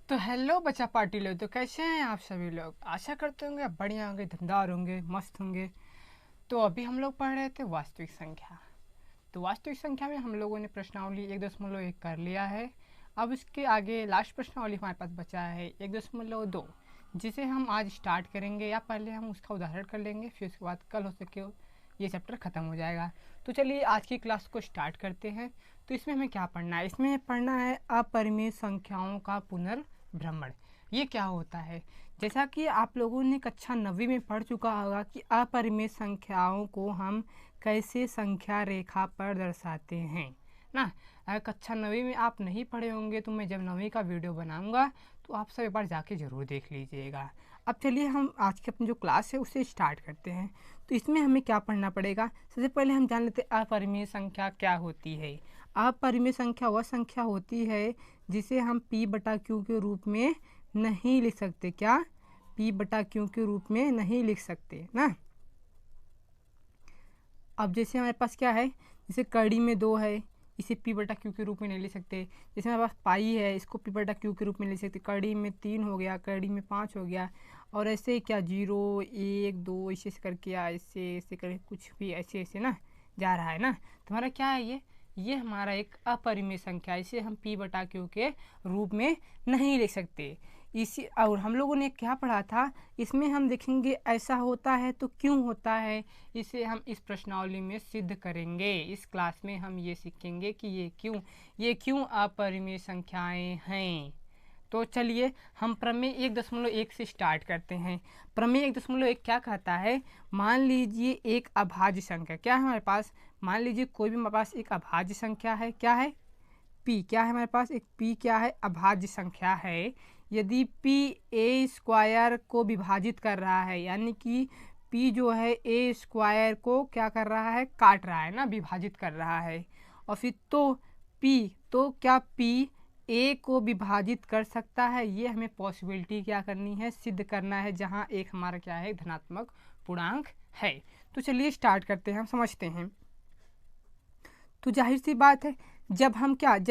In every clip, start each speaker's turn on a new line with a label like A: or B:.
A: तो हेलो बच्चा पार्टी लोग, तो कैसे हैं आप सभी लोग। आशा करते होंगे आप बढ़िया होंगे, धमदार होंगे, मस्त होंगे। तो अभी हम लोग पढ़ रहे थे वास्तविक संख्या। तो वास्तविक संख्या में हम लोगों ने प्रश्नावली 1.1 कर लिया है। अब इसके आगे लास्ट प्रश्नावली हमारे पास बचा है 1.2, जिसे हम आज स्टार्ट करेंगे, या पहले हम उसका उदाहरण कर लेंगे, फिर उसके बाद कल हो सके ये चैप्टर ख़त्म हो जाएगा। तो चलिए आज की क्लास को स्टार्ट करते हैं। तो इसमें हमें क्या पढ़ना है? इसमें पढ़ना है अपरिमेय संख्याओं का पुनर्भ्रमण। ये क्या होता है? जैसा कि आप लोगों ने कक्षा 9वीं में पढ़ चुका होगा कि अपरिमेय संख्याओं को हम कैसे संख्या रेखा पर दर्शाते हैं ना। अगर कक्षा 9वीं में आप नहीं पढ़े होंगे तो मैं जब 9वीं का वीडियो बनाऊंगा तो आप सब एक बार जाके ज़रूर देख लीजिएगा। अब चलिए हम आज की अपनी जो क्लास है उसे स्टार्ट करते हैं। तो इसमें हमें क्या पढ़ना पड़ेगा? सबसे पहले हम जान लेते हैं अपरिमेय संख्या क्या होती है। अपरिमेय संख्या वह संख्या होती है जिसे हम p/q के रूप में नहीं लिख सकते। क्या? p/q के रूप में नहीं लिख सकते ना। अब जैसे हमारे पास क्या है, जैसे कड़ी में 2 है, इसे p/q के रूप में नहीं ले सकते। जैसे हमारे पास पाई है, इसको p/q के रूप में ले सकते। कड़ी में 3 हो गया, कड़ी में 5 हो गया, और ऐसे क्या 0 1 2 ऐसे करके या ऐसे ऐसे करके कुछ भी ऐसे ऐसे ना जा रहा है ना। तो हमारा क्या है, ये हमारा एक अपरिमेय संख्या है। इसे हम p/q के रूप में नहीं लिख सकते। इसी और हम लोगों ने क्या पढ़ा था, इसमें हम देखेंगे ऐसा होता है तो क्यों होता है, इसे हम इस प्रश्नावली में सिद्ध करेंगे। इस क्लास में हम ये सीखेंगे कि ये क्यों अपरिमेय संख्याएं हैं। तो चलिए हम प्रमेय 1.1 से स्टार्ट करते हैं। प्रमेय 1.1 क्या कहता है? मान लीजिए एक अभाज्य संख्या क्या है हमारे पास। मान लीजिए कोई भी हमारे पास एक अभाज्य संख्या है। क्या है? p। क्या है हमारे पास? एक p क्या है? अभाज्य संख्या है। यदि p a² को विभाजित कर रहा है, यानी कि p जो है a² को क्या कर रहा है? काट रहा है ना, विभाजित कर रहा है। और फिर तो क्या p a को विभाजित कर सकता है? ये हमें पॉसिबिलिटी क्या करनी है? सिद्ध करना है, जहाँ एक हमारा क्या है? धनात्मक पूर्णांक है। तो चलिए स्टार्ट करते हैं, हम समझते हैं। तो जाहिर सी बात है, जब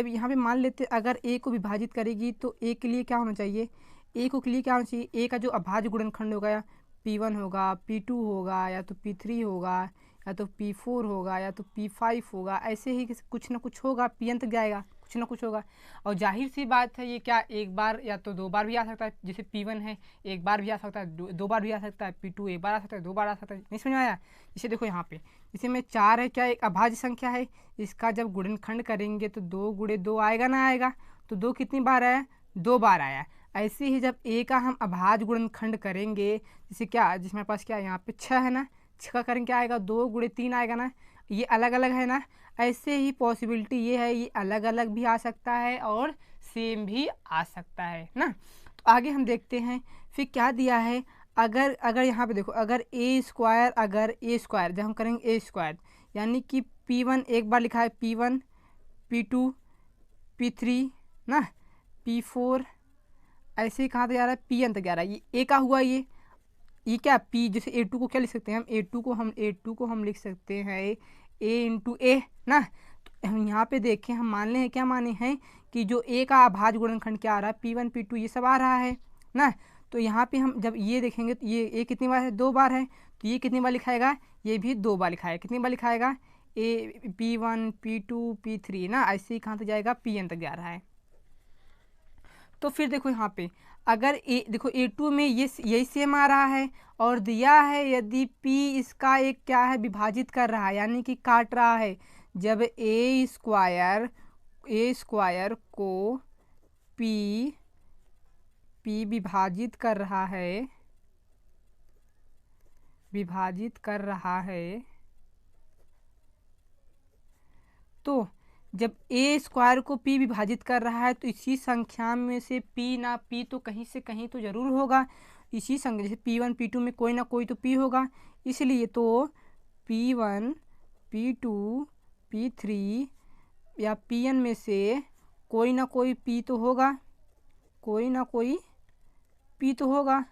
A: यहाँ पे मान लेते अगर a को विभाजित करेगी तो a के लिए क्या होना चाहिए? a को के लिए क्या होना चाहिए? a का जो अभाज्य गुणनखंड होगा, p1 होगा, p2 होगा, या तो p3 होगा, या तो p4 होगा, या तो p5 होगा। ऐसे ही कुछ ना कुछ होगा, pn तक जाएगा, कुछ ना कुछ होगा। और जाहिर सी बात है, ये क्या एक बार या तो 2 बार भी आ सकता है। जैसे p1 है, एक बार भी आ सकता है, 2 बार भी आ सकता है। p2 एक बार आ सकता है, 2 बार आ सकता है। नहीं समझ में आया? जैसे देखो यहाँ पे, जैसे में 4 है, क्या एक अभाज्य संख्या है। इसका जब गुणनखंड करेंगे तो 2 × 2 आएगा ना आएगा। तो 2 कितनी बार आया? 2 बार आया। ऐसे ही जब a का हम अभाज्य गुणनखंड करेंगे, जैसे क्या, जिसमें हमारे पास क्या यहाँ पे 6 है ना, 6 का करेंगे क्या आएगा? 2 × 3 आएगा ना। ये अलग अलग है ना। ऐसे ही पॉसिबिलिटी ये है, ये अलग अलग भी आ सकता है और सेम भी आ सकता है ना। तो आगे हम देखते हैं फिर क्या दिया है। अगर यहाँ पे देखो, अगर a² जब हम करेंगे a², यानी कि p1 एक बार लिखा है, p1 p2 p3 ना, p4 ऐसे ही कहाँ तक जा रहा है? pn तक जा रहा है। ये a का हुआ, ये क्या p, जैसे a2 को क्या लिख सकते हैं हम? a2 को हम लिख सकते हैं a × a ना। तो हम यहाँ पे देखें, हम मान ले हैं, क्या माने हैं कि जो a का अभाज्य गुणनखंड क्या आ रहा है? p1 p2 ये सब आ रहा है ना। तो यहाँ पे हम जब ये देखेंगे तो ये a कितनी बार है? 2 बार है। तो ये कितनी बार लिखाएगा? ये भी 2 बार लिखाएगा। कितनी बार लिखाएगा? p1 p2 p3 ना। ऐसे ही कहाँ तक जाएगा? pn तक जा रहा है। तो फिर देखो यहाँ पे, अगर देखो a2 में ये यही सेम आ रहा है, और दिया है यदि p इसका एक क्या है? विभाजित कर रहा है, यानी कि काट रहा है। जब a² को p विभाजित कर रहा है, तो जब a² को p विभाजित कर रहा है तो इसी संख्या में से p तो कहीं से कहीं तो जरूर होगा। इसी संख्या जैसे p1 p2 में कोई ना कोई तो p होगा, इसलिए तो p1 p2 p3 या pn में से कोई ना कोई p तो होगा, कोई ना कोई p तो होगा।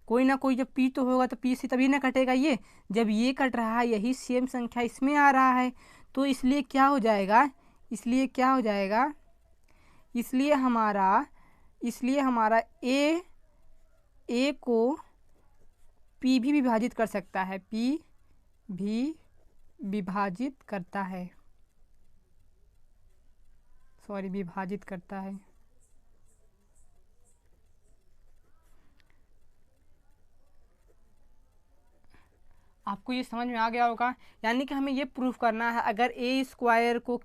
A: कोई ना कोई जब p तो होगा तो p से तभी ना कटेगा। ये जब ये कट रहा है, यही सेम संख्या इसमें आ रहा है, तो इसलिए क्या हो जाएगा? इसलिए हमारा ए को पी भी विभाजित कर सकता है, पी भी विभाजित करता है, विभाजित करता है। आपको ये समझ में आ गया होगा। यानी कि हमें ये प्रूफ करना है, अगर ए स्क्वायर को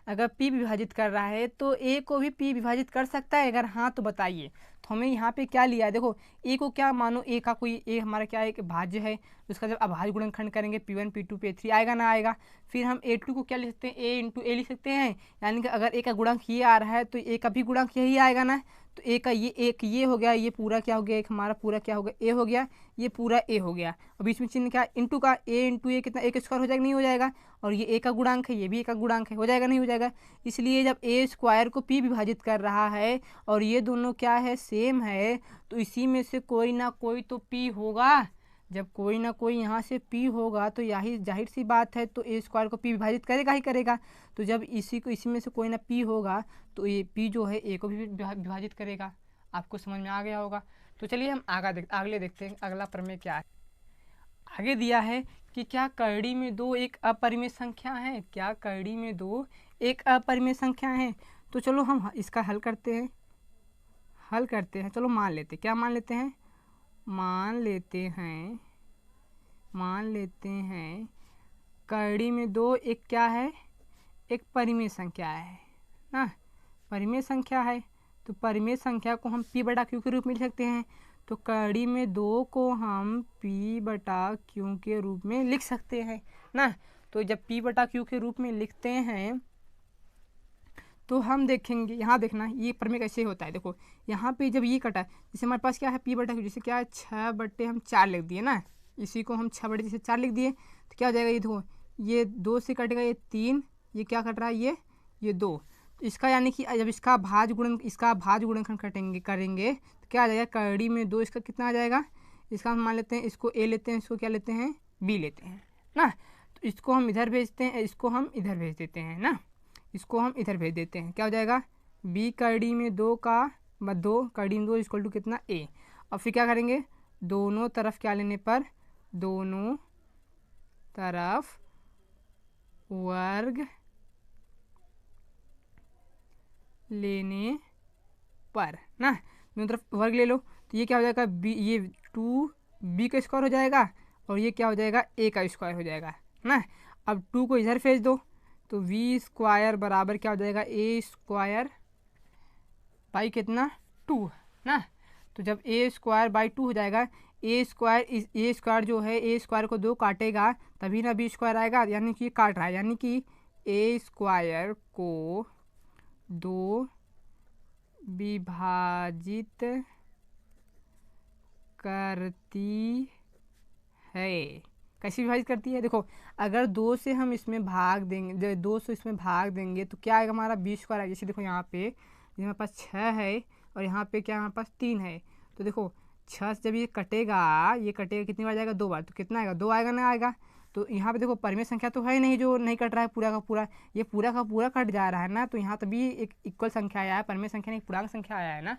A: अगर पी विभाजित कर रहा है तो ए को भी पी विभाजित कर सकता है, अगर हाँ तो बताइए। तो हमें यहाँ पे क्या लिया है, देखो ए को क्या मानो, ए का कोई ए हमारा क्या है, एक भाज्य है, उसका जब अभाज्य गुणनखंड करेंगे P1 P2 P3 आएगा ना आएगा। फिर हम A2 को क्या लिख सकते हैं, ए इंटू ए लिख सकते हैं, यानी कि अगर ए का गुणक ये आ रहा है तो ए का भी गुणक यही आएगा ना। तो ए का ये एक ये हो गया, ये पूरा क्या हो गया, एक हमारा पूरा क्या हो गया, ए हो गया, ये पूरा ए हो गया, और बीच में चिन्ह क्या, इंटू का, ए इंटू ए कितना, एक स्क्वायर हो जाएगा, नहीं हो जाएगा, और ये ए का गुणांक है, ये भी ए का गुणांक है, हो जाएगा नहीं हो जाएगा। इसलिए जब ए स्क्वायर को पी विभाजित कर रहा है और ये दोनों क्या है, सेम है, तो इसी में से कोई ना कोई तो पी होगा। जब कोई ना कोई यहाँ से पी होगा तो यही जाहिर सी बात है, तो ए स्क्वायर को पी विभाजित करेगा ही करेगा। तो जब इसी में से कोई ना पी होगा तो ये पी जो है ए को भी विभाजित करेगा। आपको समझ में आ गया होगा। तो चलिए हम अगले देखते हैं, अगला प्रमेय क्या है। आगे दिया है कि क्या करड़ी में दो एक अपरिमेय संख्या है, क्या करड़ी में दो एक अपरिमेय संख्या है। तो चलो हम इसका हल करते हैं। चलो मान लेते हैं, क्या मान लेते हैं, मान लेते हैं करड़ी में दो एक क्या है, एक परिमेय संख्या है ना, परिमेय संख्या है। तो परिमेय संख्या को हम p बटा q के रूप में लिख सकते हैं। तो करड़ी में दो को हम p बटा q के रूप में लिख सकते हैं ना। तो जब p बटा q के रूप में लिखते हैं तो हम देखेंगे, यहाँ देखना ये प्रमेय कैसे होता है। देखो यहाँ पे जब ये कटा, जैसे हमारे पास क्या है p बटा q, जैसे क्या है 6 बटे हम 4 लिख दिए ना, इसी को हम 6 बटे जैसे 4 लिख दिए, तो क्या हो जाएगा, ये देखो ये 2 से कटेगा, ये 3, ये क्या कट रहा है, ये 2। इसका यानी कि जब इसका भाज्य गुणनखंड करेंगे तो क्या आ जाएगा, करड़ी में दो इसका कितना आ जाएगा, इसका हम मान लेते हैं, इसको ए लेते हैं, इसको क्या लेते हैं, बी लेते हैं ना। तो इसको हम इधर भेजते हैं, इसको हम इधर भेज देते हैं ना, इसको हम इधर भेज देते हैं, क्या हो जाएगा, बी करड़ी में दो का दो करड़ी में दो इक्वल टू कितना, ए। और फिर क्या करेंगे, दोनों तरफ क्या लेने पर, दोनों तरफ वर्ग लेने पर ना, दोनों तरफ वर्ग ले लो, तो ये क्या हो जाएगा, बी, ये 2 बी का स्क्वायर हो जाएगा और ये क्या हो जाएगा, ए का स्क्वायर हो जाएगा ना। अब 2 को इधर भेज दो, तो वी स्क्वायर बराबर क्या हो जाएगा, ए स्क्वायर बाई कितना, 2 ना। तो जब ए स्क्वायर बाई 2 हो जाएगा, ए स्क्वायर जो है, ए स्क्वायर को 2 काटेगा तभी ना बी स्क्वायर आएगा, यानी कि काट रहा है, यानी कि ए स्क्वायर को 2 विभाजित करती है। कैसे विभाजित करती है, देखो अगर 2 से हम इसमें भाग देंगे, 2 से इसमें भाग देंगे तो क्या आएगा, हमारा बी स्क्वायर आएगा। जैसे देखो यहाँ पे हमारे पास 6 है और यहाँ पे क्या हमारे पास 3 है, तो देखो 6 से जब ये कटेगा कितनी बार जाएगा, 2 बार, तो कितना आएगा, 2 आएगा ना आएगा। तो यहाँ पे देखो परिमेय संख्या तो है ही नहीं जो नहीं कट रहा है, पूरा का पूरा, ये पूरा का पूरा कट जा रहा है ना, तो यहाँ तभी एक इक्वल संख्या आया है, परिमेय संख्या नहीं पूर्णांक संख्या आया है ना।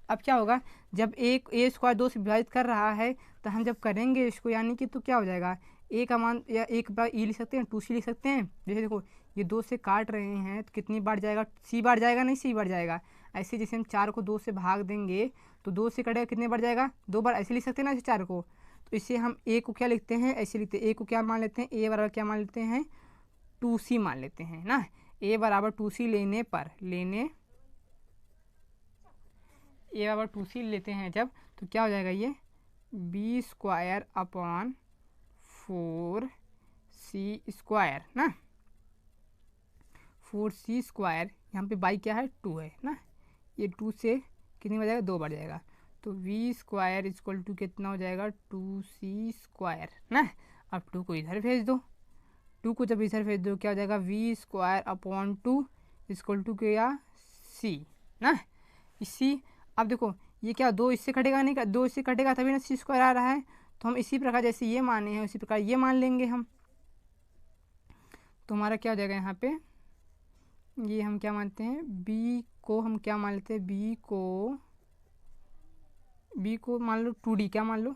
A: अब क्या होगा, जब एक ए स्क्वायर 2 से विभाजित कर रहा है तो हम जब करेंगे इसको, यानी कि तो क्या हो जाएगा, ए का मान या एक बार ई लिख सकते हैं, 2c लिख सकते हैं। जैसे देखो ये 2 से काट रहे हैं तो कितनी बार जाएगा, c बार जाएगा, नहीं c बार जाएगा। ऐसे जैसे हम 4 को 2 से भाग देंगे तो 2 से कटेगा कितने बार जाएगा, 2 बार। ऐसे लिख सकते हैं ना, ऐसे 4 को, तो इससे हम ए को क्या लिखते हैं, ऐसे लिखते हैं, ए को क्या मान लेते हैं, ए बराबर क्या मान लेते हैं, 2c मान लेते हैं ना। ए बराबर 2c लेने पर ए बराबर 2c लेते हैं जब, तो क्या हो जाएगा, ये B square upon 4c square ना, 4c स्क्वायर, यहाँ पे बाई क्या है, 2 है ना, ये 2 से कितनी बार जाएगा, 2 बार जाएगा, तो वी स्क्वायर इक्वल टू कितना हो जाएगा, 2c स्क्वायर ना। अब 2 को इधर भेज दो, 2 को जब इधर भेज दो क्या हो जाएगा, V square upon 2 equal to क्या, c ना, इसी। अब देखो ये क्या, 2 इससे कटेगा नहीं, 2 इससे कटेगा तभी ना c स्क्वायर आ रहा है, तो हम इसी प्रकार जैसे ये माने हैं उसी प्रकार ये मान लेंगे हम। तो हमारा क्या हो जाएगा, यहाँ पे ये हम क्या मानते हैं, b को हम क्या मान लेते हैं, बी को मान लो 2D, क्या मान लो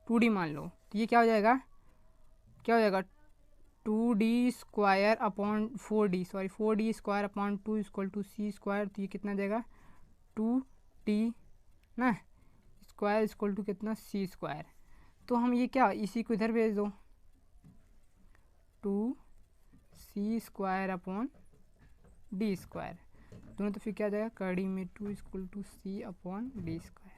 A: 2D मान लो। तो ये क्या हो जाएगा, 2D square upon 4D, sorry 4D square upon 2 equal to C square. तो ये कितना जाएगा 2D ना स्क्वायर इक्वल टू कितना C स्क्वायर। तो हम ये क्या, इसी को इधर भेज दो, 2C square upon D square दोनों। तो फिर क्या जाएगा, कड़ी में 2 equal to C upon D square.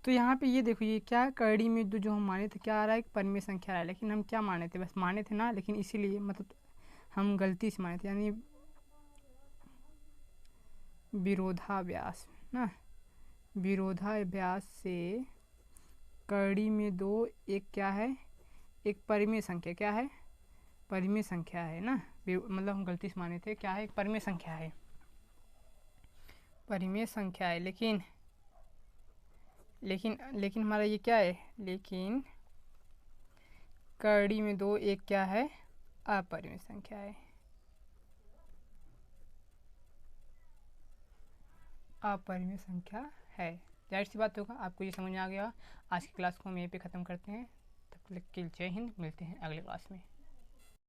A: तो यहाँ पे ये देखो, ये क्या है, कड़ी में जो हम माने थे क्या आ रहा है, एक परिमेय संख्या आ रहा है। लेकिन हम क्या माने थे, बस माने थे ना, लेकिन इसीलिए मतलब हम गलती से माने थे, यानी विरोधाभास ना, विरोधाभास से कड़ी में 2 एक क्या है, एक परिमेय संख्या, क्या है, परिमेय संख्या है ना। मतलब हम गलती से माने थे, क्या है, एक परिमेय संख्या है, परिमेय संख्या है। लेकिन हमारा ये क्या है, लेकिन कड़ी में 2 एक क्या है, अपरिमेय संख्या है, अपरिमेय संख्या है। जाहिर सी बात होगा, आपको ये समझ में आ गया। आज की क्लास को हम यहीं पे ख़त्म करते हैं। तब तक के लिए जय हिंद, मिलते हैं अगले क्लास में।